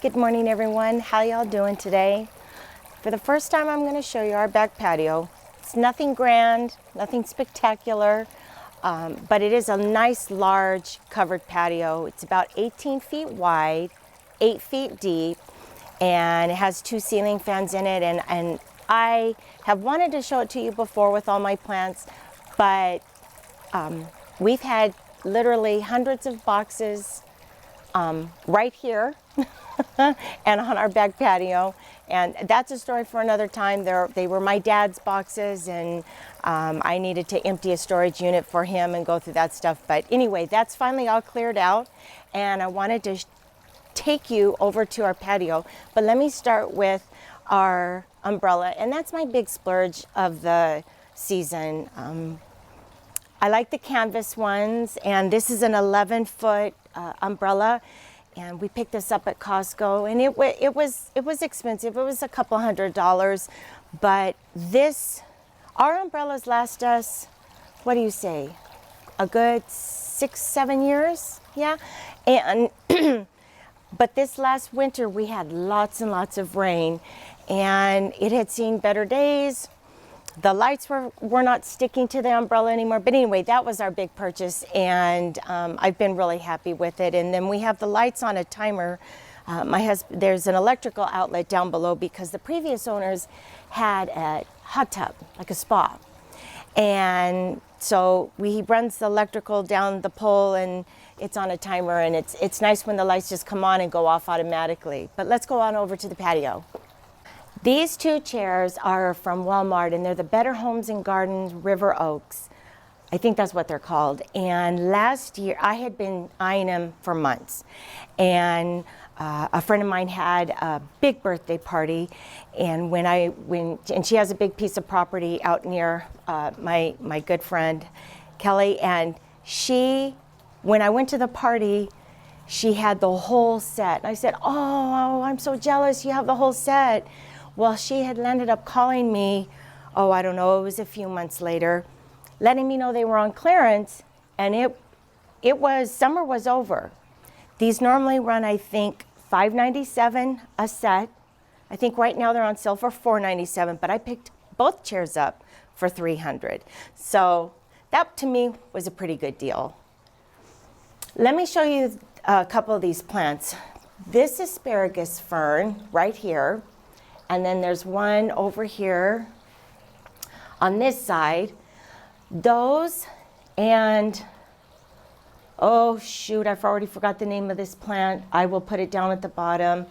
Good morning, everyone. How y'all doing today? For the first time, I'm going to show you our back patio. It's nothing grand, nothing spectacular, but it is a nice, large, covered patio. It's about 18 feet wide, 8 feet deep, and it has 2 ceiling fans in it. And I have wanted to show it to you before with all my plants, but we've had literally hundreds of boxes right here and on our back patio, and that's a story for another time. They were my dad's boxes, and I needed to empty a storage unit for him and go through that stuff. But anyway, that's finally all cleared out, and I wanted to take you over to our patio. But let me start with our umbrella, and that's my big splurge of the season. I like the canvas ones, and this is an 11-foot umbrella, and we picked this up at Costco, and it was expensive. It was a couple $100, but our umbrellas last us, what do you say, a good 6-7 years, yeah. And but this last winter we had lots and lots of rain, and it had seen better days. The lights were not sticking to the umbrella anymore. But anyway, that was our big purchase, and I've been really happy with it. And then we have the lights on a timer. There's an electrical outlet down below because the previous owners had a hot tub, like a spa. And so he runs the electrical down the pole, and it's on a timer, and it's nice when the lights just come on and go off automatically. But let's go on over to the patio. These 2 chairs are from Walmart, and they're the Better Homes and Gardens River Oaks. I think that's what they're called. And last year, I had been eyeing them for months. And a friend of mine had a big birthday party, and and she has a big piece of property out near my good friend Kelly. And when I went to the party, she had the whole set. And I said, "Oh, I'm so jealous you have the whole set." Well, she had ended up calling me, I don't know, it was a few months later, letting me know they were on clearance, and summer was over. These normally run, I think, $5.97 a set. I think right now they're on sale for $4.97, but I picked both chairs up for $300. So that to me was a pretty good deal. Let me show you a couple of these plants. This asparagus fern right here, and then there's one over here on this side. Those, and oh shoot, I've already forgot the name of this plant. I will put it down at the bottom,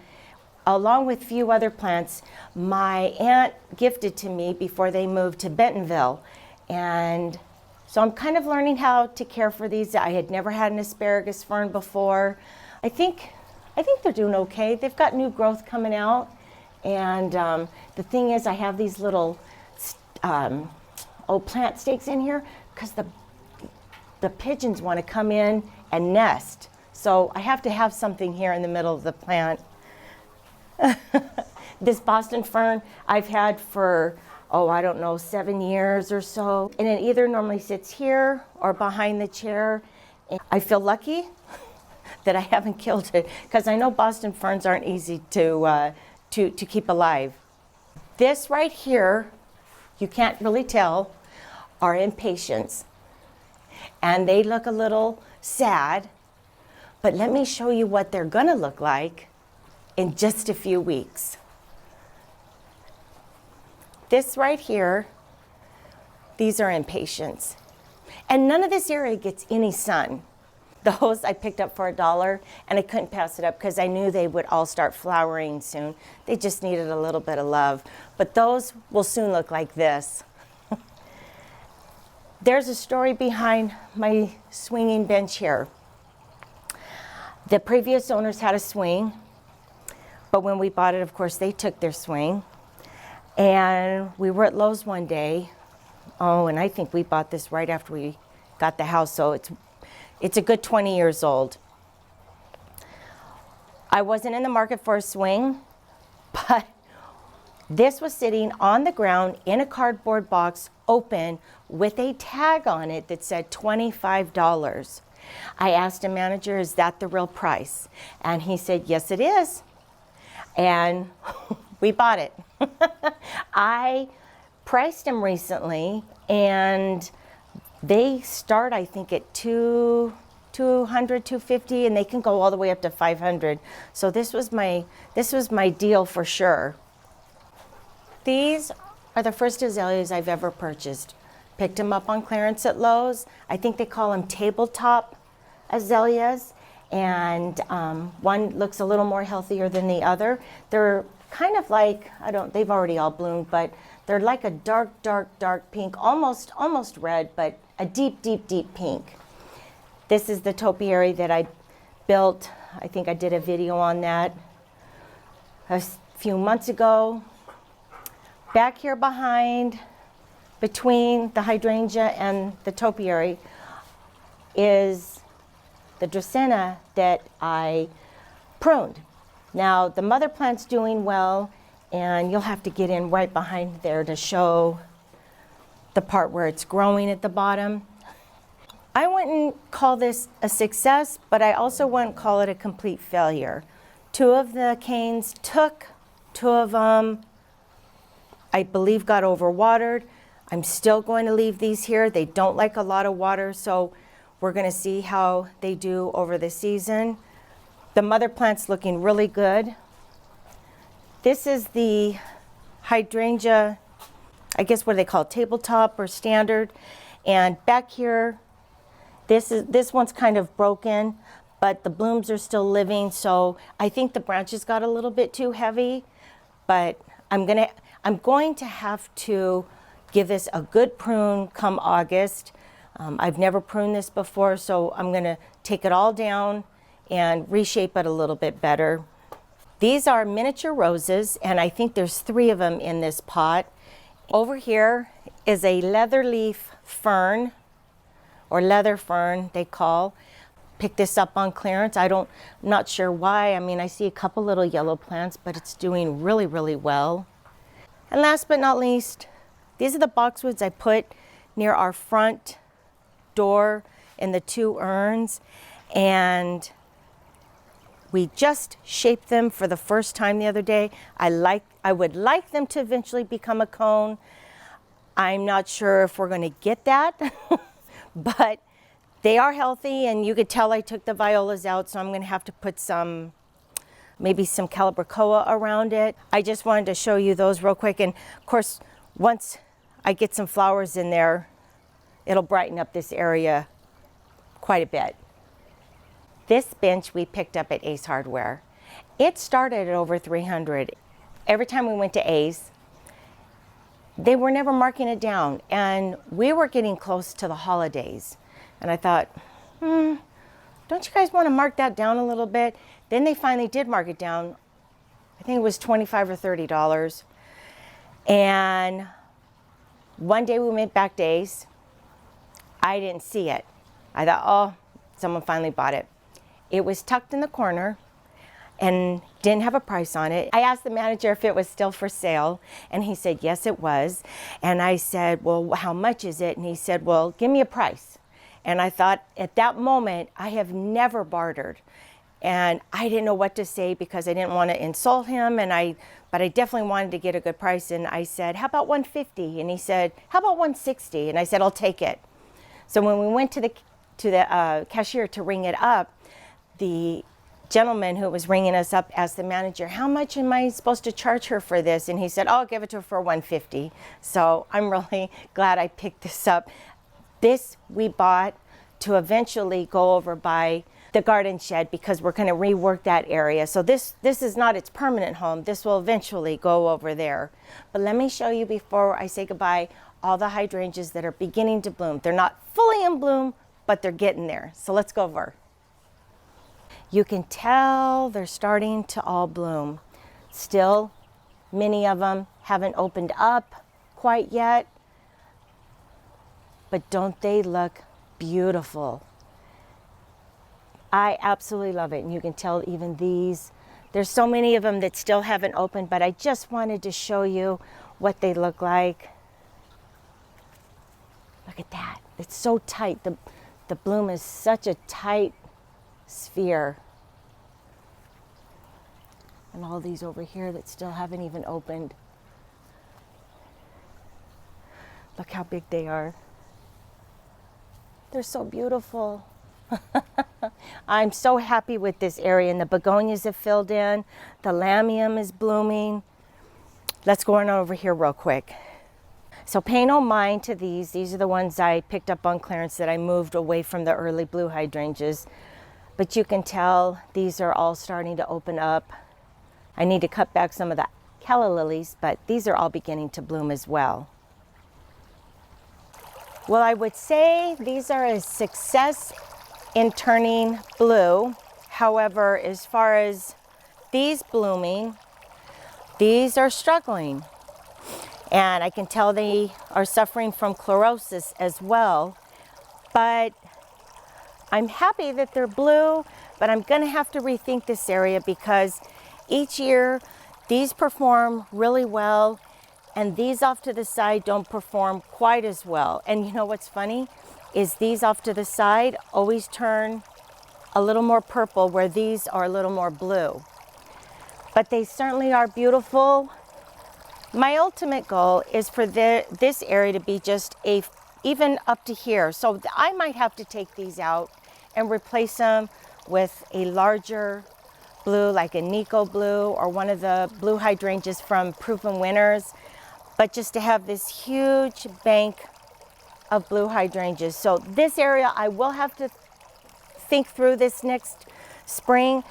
along with a few other plants my aunt gifted to me before they moved to Bentonville. And so I'm kind of learning how to care for these. I had never had an asparagus fern before. I think they're doing okay. They've got new growth coming out. And the thing is, I have these little plant stakes in here because the pigeons want to come in and nest. So I have to have something here in the middle of the plant. This Boston fern I've had for, I don't know, 7 years or so. And it either normally sits here or behind the chair. And I feel lucky that I haven't killed it, because I know Boston ferns aren't easy to keep alive. This right here, you can't really tell, are impatiens. And they look a little sad, but let me show you what they're gonna look like in just a few weeks. This right here, these are impatiens. And none of this area gets any sun. Those I picked up for $1, and I couldn't pass it up because I knew they would all start flowering soon. They just needed a little bit of love. But those will soon look like this. There's a story behind my swinging bench here. The previous owners had a swing, but when we bought it, of course, they took their swing. And we were at Lowe's one day. And I think we bought this right after we got the house, so it's a good 20 years old. I wasn't in the market for a swing, but this was sitting on the ground in a cardboard box, open, with a tag on it that said $25. I asked a manager, is that the real price? And he said, yes, it is. and we bought it. I priced them recently, and they start, I think, at 200, 250, and they can go all the way up to 500. So this was my deal for sure. These are the first azaleas I've ever purchased. Picked them up on clearance at Lowe's. I think they call them tabletop azaleas, and one looks a little more healthier than the other. They're kind of like, they've already all bloomed, but they're like a dark pink, almost red, but a deep pink. This is the topiary that I built. I think I did a video on that a few months ago. Back here behind, between the hydrangea and the topiary, is the dracaena that I pruned. Now the mother plant's doing well, and you'll have to get in right behind there to show the part where it's growing at the bottom. I wouldn't call this a success, but I also wouldn't call it a complete failure. 2 of the canes took, 2 of them I believe got overwatered. I'm still going to leave these here. They don't like a lot of water, so we're going to see how they do over the season. The mother plant's looking really good. This is the hydrangea, I guess what do they call it, tabletop or standard. And back here, this one's kind of broken, but the blooms are still living, so I think the branches got a little bit too heavy, but I'm going to have to give this a good prune come August. I've never pruned this before, so I'm going to take it all down and reshape it a little bit better. These are miniature roses, and I think there's 3 of them in this pot. Over here is a leatherleaf fern, or leather fern they call. Picked this up on clearance. I'm not sure why. I mean, I see a couple little yellow plants, but it's doing really well. And last but not least, these are the boxwoods I put near our front door in the 2 urns, and we just shaped them for the first time the other day. I would like them to eventually become a cone. I'm not sure if we're going to get that, but they are healthy, and you could tell I took the violas out, so I'm going to have to put maybe some calibrachoa around it. I just wanted to show you those real quick, and of course, once I get some flowers in there, it'll brighten up this area quite a bit. This bench we picked up at Ace Hardware. It started at over $300. Every time we went to Ace, they were never marking it down, and we were getting close to the holidays. And I thought, don't you guys want to mark that down a little bit? Then they finally did mark it down. I think it was $25 or $30. And one day we went back to Ace. I didn't see it. I thought, oh, someone finally bought it. It was tucked in the corner and didn't have a price on it. I asked the manager if it was still for sale, and he said, yes, it was. And I said, well, how much is it? And he said, well, give me a price. And I thought at that moment, I have never bartered. And I didn't know what to say because I didn't want to insult him, but I definitely wanted to get a good price. And I said, how about $150? And he said, how about $160? And I said, I'll take it. So when we went to the cashier to ring it up, the gentleman who was ringing us up asked the manager, how much am I supposed to charge her for this? And he said, oh, I'll give it to her for $150. So I'm really glad I picked this up. This we bought to eventually go over by the garden shed because we're going to rework that area. So this is not its permanent home. This will eventually go over there. But let me show you before I say goodbye all the hydrangeas that are beginning to bloom. They're not fully in bloom, but they're getting there. So let's go over. You can tell they're starting to all bloom. Still, many of them haven't opened up quite yet. But don't they look beautiful? I absolutely love it. And you can tell even these, there's so many of them that still haven't opened, but I just wanted to show you what they look like. Look at that. It's so tight. The bloom is such a tight sphere. And all these over here that still haven't even opened. Look how big they are. They're so beautiful. I'm so happy with this area, and the begonias have filled in. The lamium is blooming. Let's go on over here real quick. So pay no mind to these. These are the ones I picked up on clearance that I moved away from the early blue hydrangeas. But you can tell these are all starting to open up. I need to cut back some of the calla lilies, but these are all beginning to bloom as well. Well, I would say these are a success in turning blue. However, as far as these blooming, these are struggling. And I can tell they are suffering from chlorosis as well. But I'm happy that they're blue, but I'm gonna have to rethink this area because each year these perform really well and these off to the side don't perform quite as well. And you know what's funny is these off to the side always turn a little more purple where these are a little more blue. But they certainly are beautiful. My ultimate goal is for this area to be just even up to here. So I might have to take these out and replace them with a larger blue, like a Nico blue or one of the blue hydrangeas from Proven Winners. But just to have this huge bank of blue hydrangeas. So this area I will have to think through this next spring.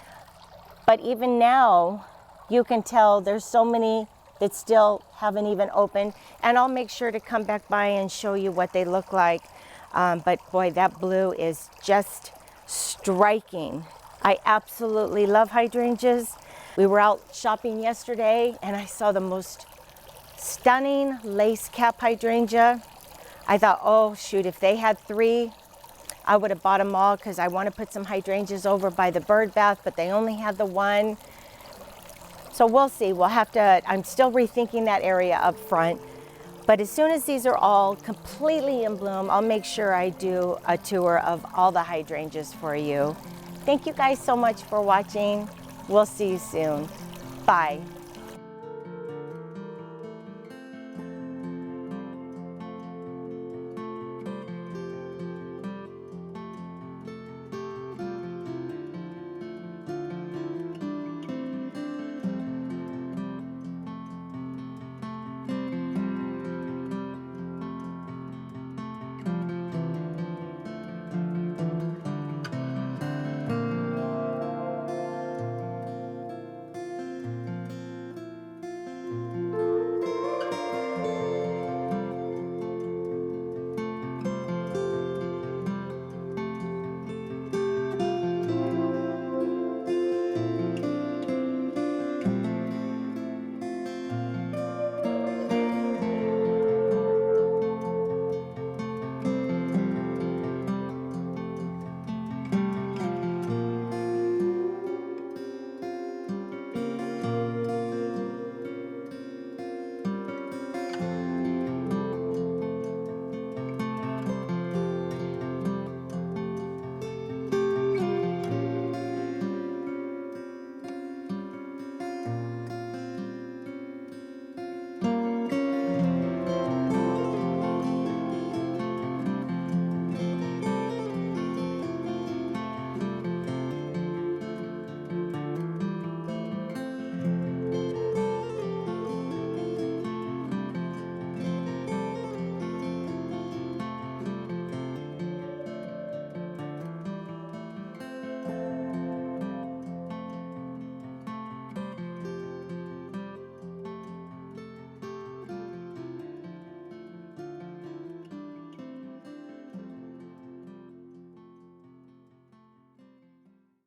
But even now, you can tell there's so many that still haven't even opened. And I'll make sure to come back by and show you what they look like. But boy, that blue is just striking. I absolutely love hydrangeas. We were out shopping yesterday and I saw the most stunning lace cap hydrangea. I thought, oh shoot, if they had 3, I would have bought them all because I want to put some hydrangeas over by the bird bath, but they only had the one. So we'll see. We'll have to, I'm still rethinking that area up front. But as soon as these are all completely in bloom, I'll make sure I do a tour of all the hydrangeas for you. Thank you guys so much for watching. We'll see you soon. Bye.